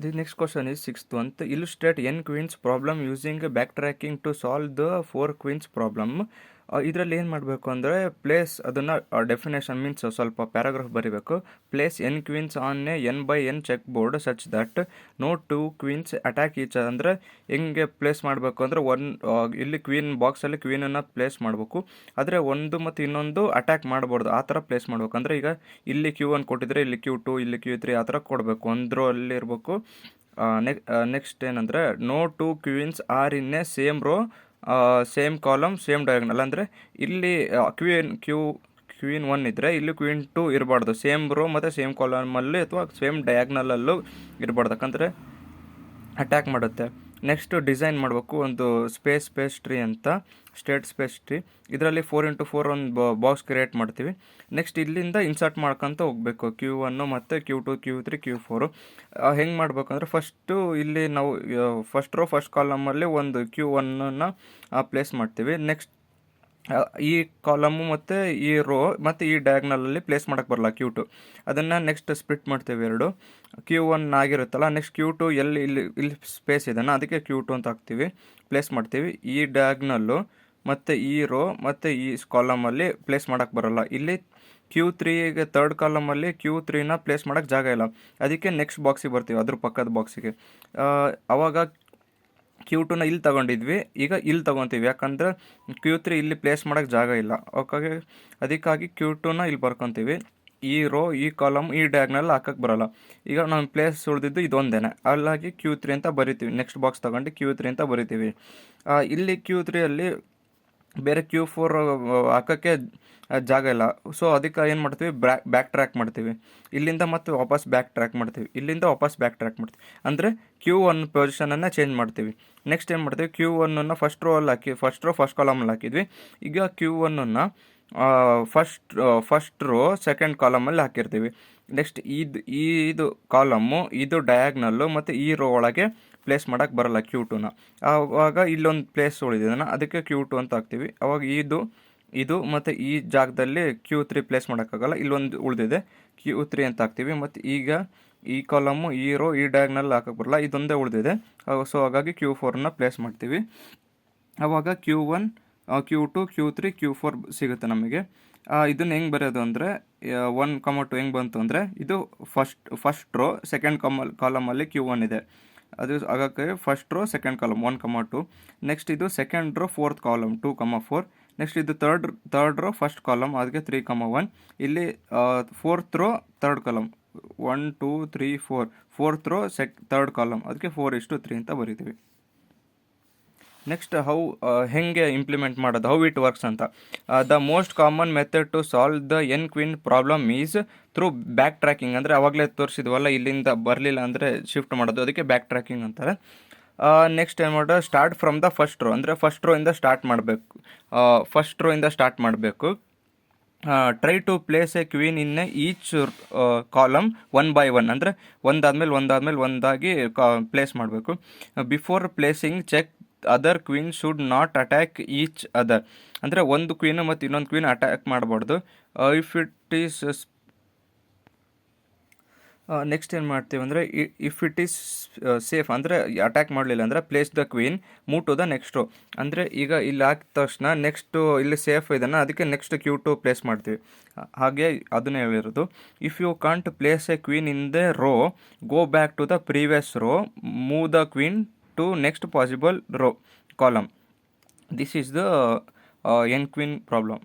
The next question is sixth one. Illustrate n queens problem using backtracking to solve the 4 queens problem. ಇದರಲ್ಲಿ ಏನು ಮಾಡಬೇಕು ಅಂದರೆ place ಅದನ್ನು definition means ಸ್ವಲ್ಪ paragraph ಬರೀಬೇಕು. Place n queens on a n by n check board such that no 2 queens attack each. ಅಂದರೆ ಹೆಂಗೆ place ಮಾಡಬೇಕು ಅಂದರೆ ಇಲ್ಲಿ ಕ್ವೀನ್ ಬಾಕ್ಸಲ್ಲಿ ಕ್ವೀನನ್ನು ಪ್ಲೇಸ್ ಮಾಡಬೇಕು, ಆದರೆ ಒಂದು ಮತ್ತು ಇನ್ನೊಂದು ಅಟ್ಯಾಕ್ ಮಾಡಬಾರ್ದು, ಆ ಥರ ಪ್ಲೇಸ್ ಮಾಡಬೇಕು. ಅಂದರೆ ಈಗ ಇಲ್ಲಿ Q1 ಕೊಟ್ಟಿದ್ರೆ ಇಲ್ಲಿ Q2 ಇಲ್ಲಿ Q3 ಆ ಥರ ಕೊಡಬೇಕು, ಒಂದರಲ್ಲಿ ಇರಬೇಕು. ನೆಕ್ಸ್ಟ್ ಏನಂದರೆ no 2 queens are in a same row same column same diagonal. ಅಂದರೆ ಇಲ್ಲಿ ಕ್ವೀನ್ 1 ಇದ್ದರೆ ಇಲ್ಲಿ ಕ್ವೀನ್ 2 ಇರಬಾರ್ದು, ಸೇಮ್ ರೋ ಮತ್ತು ಸೇಮ್ ಕಾಲಮಲ್ಲಿ ಅಥವಾ ಸೇಮ್ ಡಯಾಗ್ನಲಲ್ಲೂ ಇರಬಾರ್ದು, ಯಾಕಂದರೆ ಅಟ್ಯಾಕ್ ಮಾಡುತ್ತೆ. ನೆಕ್ಸ್ಟ್ ಡಿಸೈನ್ ಮಾಡಬೇಕು ಒಂದು ಸ್ಪೇಸ್ ಟ್ರೀ ಅಂತ, ಸ್ಟೇಟ್ ಸ್ಪೇಸ್ ಟ್ರೀ. ಇದರಲ್ಲಿ 4x4 ಒಂದು ಬಾಕ್ಸ್ ಕ್ರಿಯೇಟ್ ಮಾಡ್ತೀವಿ. ನೆಕ್ಸ್ಟ್ ಇಲ್ಲಿಂದ ಇನ್ಸರ್ಟ್ ಮಾಡ್ಕೊತ ಹೋಗಬೇಕು Q1 ಮತ್ತು Q2 Q3 Q4. ಹೆಂಗೆ ಮಾಡ್ಬೇಕಂದ್ರೆ ಫಸ್ಟು ಇಲ್ಲಿ ನಾವು ಫಸ್ಟ್ ರೋ ಫಸ್ಟ್ ಕಾಲಮಲ್ಲಿ ಒಂದು Q1 ಪ್ಲೇಸ್ ಮಾಡ್ತೀವಿ. ನೆಕ್ಸ್ಟ್ ಈ ಕಾಲಮು ಮತ್ತು ಈ ರೋ ಮತ್ತು ಈ ಡಯಾಗ್ನಲಲ್ಲಿ ಪ್ಲೇಸ್ ಮಾಡೋಕ್ಕೆ ಬರಲ್ಲ Q2, ಅದನ್ನು ನೆಕ್ಸ್ಟ್ ಸ್ಪ್ಲಿಟ್ ಮಾಡ್ತೀವಿ ಎರಡು. Q1 ಆಗಿರುತ್ತಲ್ಲ, ನೆಕ್ಸ್ಟ್ Q2 ಇಲ್ಲಿ ಸ್ಪೇಸ್ ಇದೆನಾ ಅದಕ್ಕೆ Q2 ಅಂತ ಹಾಕ್ತೀವಿ, ಪ್ಲೇಸ್ ಮಾಡ್ತೀವಿ. ಈ ಡಯಾಗ್ನಲ್ಲು ಮತ್ತು ಈ ರೋ ಮತ್ತು ಈ ಕಾಲಮಲ್ಲಿ ಪ್ಲೇಸ್ ಮಾಡೋಕ್ಕೆ ಬರಲ್ಲ. ಇಲ್ಲಿ Q3ಗೆ ಥರ್ಡ್ ಕಾಲಮಲ್ಲಿ Q3ನ ಪ್ಲೇಸ್ ಮಾಡೋಕ್ಕೆ ಜಾಗ ಇಲ್ಲ, ಅದಕ್ಕೆ ನೆಕ್ಸ್ಟ್ ಬಾಕ್ಸಿಗೆ ಬರ್ತೀವಿ, ಅದ್ರ ಪಕ್ಕದ ಬಾಕ್ಸಿಗೆ. ಆವಾಗ Q2ನ ಇಲ್ಲಿ ತಗೊಂಡಿದ್ವಿ, ಈಗ ಇಲ್ಲಿ ತೊಗೊತೀವಿ, ಯಾಕಂದರೆ Q3 ಇಲ್ಲಿ ಪ್ಲೇಸ್ ಮಾಡೋಕ್ಕೆ ಜಾಗ ಇಲ್ಲ. ಅದಕ್ಕಾಗಿ Q2ನ ಇಲ್ಲಿ ಬರ್ಕೊತೀವಿ. ಈ ರೋ ಈ ಕಾಲಮ್ ಈ ಡಯಾಗ್ನಲ್ ಹಾಕಕ್ಕೆ ಬರೋಲ್ಲ. ಈಗ ನಮ್ಮ ಪ್ಲೇಸ್ ಉಳಿದಿದ್ದು ಇದೊಂದೇ, ಅಲ್ಲಾಗಿ Q3 ಅಂತ ಬರಿತೀವಿ. ನೆಕ್ಸ್ಟ್ ಬಾಕ್ಸ್ ತೊಗೊಂಡು Q3 ಅಂತ ಬರಿತೀವಿ. ಇಲ್ಲಿ Q3ಅಲ್ಲಿ ಬೇರೆ Q4 ಹಾಕೋಕ್ಕೆ ಜಾಗ ಇಲ್ಲ. ಸೊ ಅದಕ್ಕೆ ಏನು ಮಾಡ್ತೀವಿ, ಬ್ಯಾಕ್ ಟ್ರ್ಯಾಕ್ ಮಾಡ್ತೀವಿ. ಇಲ್ಲಿಂದ ಮತ್ತೆ ವಾಪಸ್ ಬ್ಯಾಕ್ ಟ್ರ್ಯಾಕ್ ಮಾಡ್ತೀವಿ, ಇಲ್ಲಿಂದ ವಾಪಸ್ ಬ್ಯಾಕ್ ಟ್ರ್ಯಾಕ್ ಮಾಡ್ತೀವಿ. ಅಂದರೆ Q1 ಪೊಸಿಷನನ್ನು ಚೇಂಜ್ ಮಾಡ್ತೀವಿ. ನೆಕ್ಸ್ಟ್ ಏನು ಮಾಡ್ತೀವಿ, Q1 ಫಸ್ಟ್ ರೋ ಅಲ್ಲಿ ಹಾಕಿ ಫಸ್ಟ್ ಕಾಲಮಲ್ಲಿ ಹಾಕಿದ್ವಿ. ಈಗ Q1 ಫಸ್ಟ್ ರೋ ಸೆಕೆಂಡ್ ಕಾಲಮಲ್ಲಿ ಹಾಕಿರ್ತೀವಿ. ನೆಕ್ಸ್ಟ್ ಇದು ಕಾಲಮ್ಮು ಇದು ಡಯಾಗ್ನಲ್ಲು ಮತ್ತು ಈ ರೋ ಒಳಗೆ ಪ್ಲೇಸ್ ಮಾಡೋಕ್ಕೆ ಬರಲ್ಲ Q2ನ. ಆವಾಗ ಇಲ್ಲೊಂದು ಪ್ಲೇಸ್ ಉಳಿದಿದ್ದಾನ, ಅದಕ್ಕೆ Q2 ಅಂತ ಹಾಕ್ತೀವಿ. ಅವಾಗ ಇದು ಮತ್ತು ಈ ಜಾಗದಲ್ಲಿ Q3 ಪ್ಲೇಸ್ ಮಾಡೋಕ್ಕಾಗಲ್ಲ, ಇಲ್ಲೊಂದು ಉಳಿದಿದೆ Q3 ಅಂತ ಹಾಕ್ತೀವಿ. ಮತ್ತು ಈಗ ಈ ಕಾಲಮು ಈ ರೋ ಈ ಡಯಾಗ್ನಲ್ ಹಾಕಕ್ಕೆ ಬರಲ್ಲ, ಇದೊಂದೇ ಉಳಿದಿದೆ. ಸೊ ಹಾಗಾಗಿ Q4ನ ಪ್ಲೇಸ್ ಮಾಡ್ತೀವಿ. ಆವಾಗ Q1 Q2 Q3 Q4 ಸಿಗುತ್ತೆ ನಮಗೆ. ಇದನ್ನು ಹೆಂಗೆ ಬರೆಯೋದು ಅಂದರೆ 1, 2 ಹೆಂಗೆ ಬಂತು ಅಂದರೆ ಇದು ಫಸ್ಟ್ ರೋ ಸೆಕೆಂಡ್ ಕಾಲಮಲ್ಲಿ Q1 ಇದೆ, ಅದು ಹಾಗಾಗಿ first row second column 1, 2. Next ಇದು second row fourth column 2, 4. Next ಇದು ಥರ್ಡ್ ರೋ ಫಸ್ಟ್ ಕಾಲಮ್, ಅದಕ್ಕೆ 3, 1. ಇಲ್ಲಿ fourth row third column 1, 2, 3, 4. Fourth row third column, ಅದಕ್ಕೆ 4:3 ಅಂತ ಬರೀತೀವಿ. ನೆಕ್ಸ್ಟ್ ಹೆಂಗೆ ಇಂಪ್ಲಿಮೆಂಟ್ ಮಾಡೋದು, ಹೌ ಇಟ್ ವರ್ಕ್ಸ್ ಅಂತ. The most common method to solve the N queen problem is through backtracking. ಅಂದರೆ ಅವಾಗಲೇ ತೋರಿಸಿದ್ವಲ್ಲ, ಇಲ್ಲಿಂದ ಬರಲಿಲ್ಲ ಅಂದರೆ ಶಿಫ್ಟ್ ಮಾಡೋದು, ಅದಕ್ಕೆ ಬ್ಯಾಕ್ ಟ್ರ್ಯಾಕಿಂಗ್ ಅಂತಾರೆ. ನೆಕ್ಸ್ಟ್ ಏನು ಮಾಡೋದು, start from the first row, ಅಂದರೆ ಫಸ್ಟ್ ರೋ ಇಂದ ಸ್ಟಾರ್ಟ್ ಮಾಡಬೇಕು. Try to place a queen in each column 1 by 1, ಅಂದರೆ ಒಂದಾದ್ಮೇಲೆ ಒಂದಾಗಿ ಪ್ಲೇಸ್ ಮಾಡಬೇಕು. Before placing check other queen should not attack each other. ಅಂದರೆ ಒಂದು ಕ್ವೀನು ಮತ್ತು ಇನ್ನೊಂದು ಕ್ವೀನ್ ಅಟ್ಯಾಕ್ ಮಾಡಬಾರ್ದು. ಇಫ್ ಇಟ್ ಈಸ್ ನೆಕ್ಸ್ಟ್ ಏನು ಮಾಡ್ತೀವಿ ಅಂದರೆ ಇಫ್ ಇಟ್ ಈಸ್ ಸೇಫ್, ಅಂದರೆ ಅಟ್ಯಾಕ್ ಮಾಡಲಿಲ್ಲ ಅಂದರೆ place the queen move to the next rho. ಅಂದರೆ ಈಗ ಇಲ್ಲಿ ಹಾಕಿದ ತಕ್ಷಣ ನೆಕ್ಸ್ಟು ಇಲ್ಲಿ ಸೇಫ್ ಇದನ್ನು, ಅದಕ್ಕೆ ನೆಕ್ಸ್ಟ್ Q2 ಪ್ಲೇಸ್ ಮಾಡ್ತೀವಿ. ಹಾಗೆ ಅದನ್ನೇ ಹೇಳಿರೋದು. If you can't place a queen in the row, go back to the previous row, move the queen to next possible row column. This is the N queen problem.